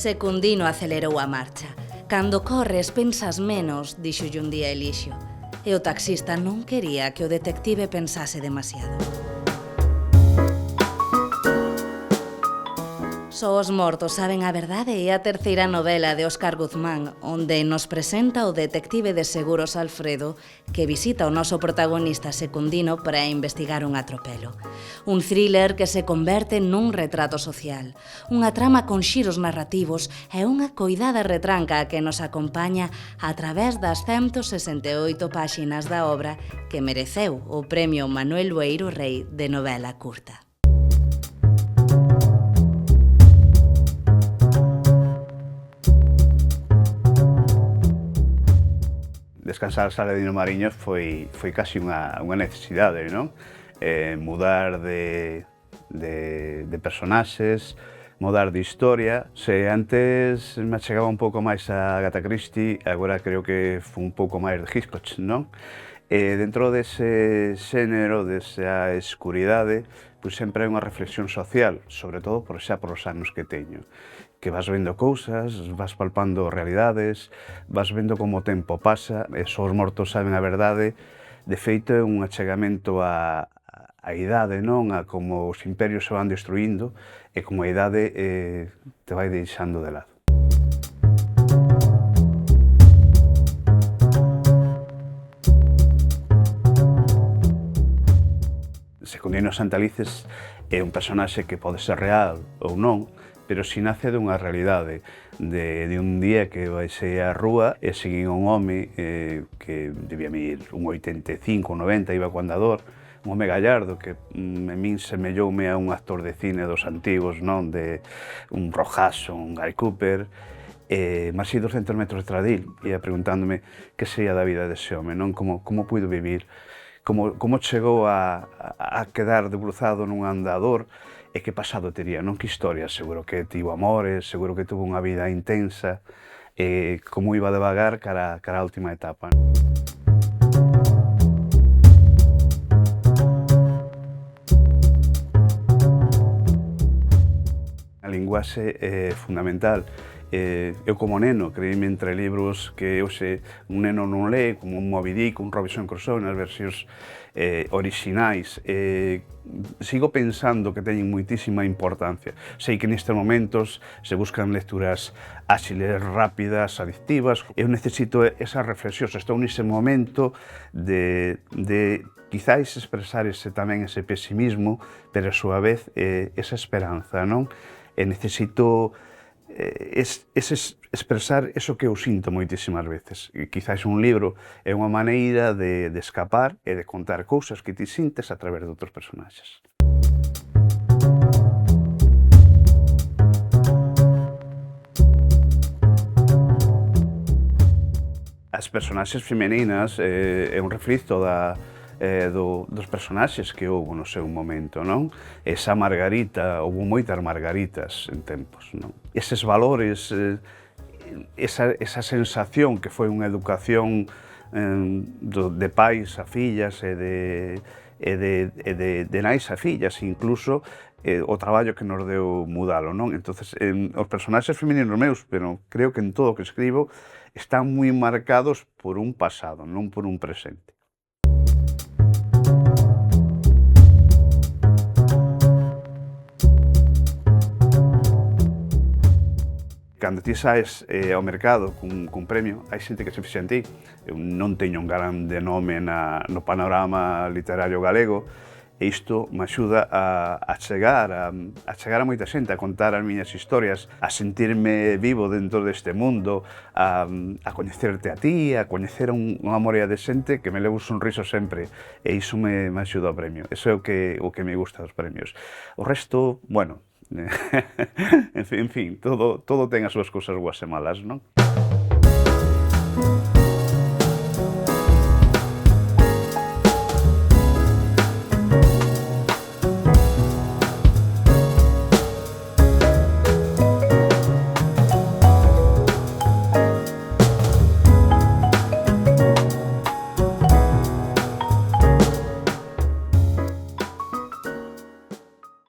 Secundino acelerou a marcha. Cando corres pensas menos, dixolle un día Elixio. E o taxista non quería que o detective pensase demasiado. Só os mortos saben a verdade é a terceira novela de Óscar Guzmán, onde nos presenta o detective de seguros Alfredo que visita o noso protagonista Secundino para investigar un atropelo. Un thriller que se converte nun retrato social, unha trama con xiros narrativos e unha coidada retranca que nos acompaña a través das 168 páxinas da obra que mereceu o Premio Manuel Bueiro Rei de novela curta. Descansar a sala de Dino Mariño foi casi unha necesidade, non? Mudar de personaxes, mudar de historia. Se antes me achegaba un pouco máis a Agatha Christie, agora creo que foi un pouco máis de Hitchcock, non? Dentro dese xénero, desa escuridade, pois sempre hai unha reflexión social, sobre todo por os anos que teño. Que vas vendo cousas, vas palpando realidades, vas vendo como o tempo pasa, e só os mortos saben a verdade. De feito, é un achegamento á idade, non? A como os imperios se van destruindo e como a idade te vai deixando de lado. Secundino Santalices é un personaxe que pode ser real ou non, pero si nace dunha realidade de un día que baixei á rúa e seguín un home que debía medir un 85, un 90, iba co andador, un home gallardo que a min semelloume a un actor de cine dos antigos, non? De un Rojaso, un Guy Cooper, mas si 200 metros detrás dil, ia preguntándome que sería da vida dese home, non? Como puido vivir, como chegou a quedar debruzado nun andador, e que pasado tería, non? Que historia? Seguro que tivo amores, seguro que tuvo unha vida intensa, como iba devagar cara á última etapa. A linguaxe é fundamental. Eu como neno creíme entre libros que hoxe un neno non lee, como un Moby Dick, un Robinson Crusoe nas versións orixinais. Sigo pensando que teñen moitísima importancia. Sei que nestes momentos se buscan lecturas áxiles, rápidas, adictivas. Eu necesito esas reflexións. Estou nese momento de quizáis expresar tamén ese pesimismo, pero a súa vez esa esperanza, non? Necesito expresar eso que eu sinto moitísimas veces. Quizáis un libro é unha maneira de escapar e de contar cousas que ti sintes a través de outros personaxes. As personaxes femininas é un reflito dos personaxes que houve no seu momento, non? Esa Margarita, houve moitas Margaritas en tempos, non? Eses valores, esa sensación que foi unha educación de pais a fillas e de nais a fillas, incluso o traballo que nos deu mudalo, non? Entonces, os personaxes femininos meus, pero creo que en todo o que escribo, están moi marcados por un pasado, non por un presente. Cando ti saes ao mercado cun premio, hai xente que se fixa en ti. Eu non teño un grande nome no panorama literario galego, e isto me axuda a chegar a moita xente, a contar as miñas historias, a sentirme vivo dentro deste mundo, a coñecerte a ti, a coñecer unha morea de xente que me leva un sorriso sempre, e iso me axuda ao premio. Iso é o que me gusta dos premios. O resto, bueno, en fin, todo ten as súas cousas boas e malas, non?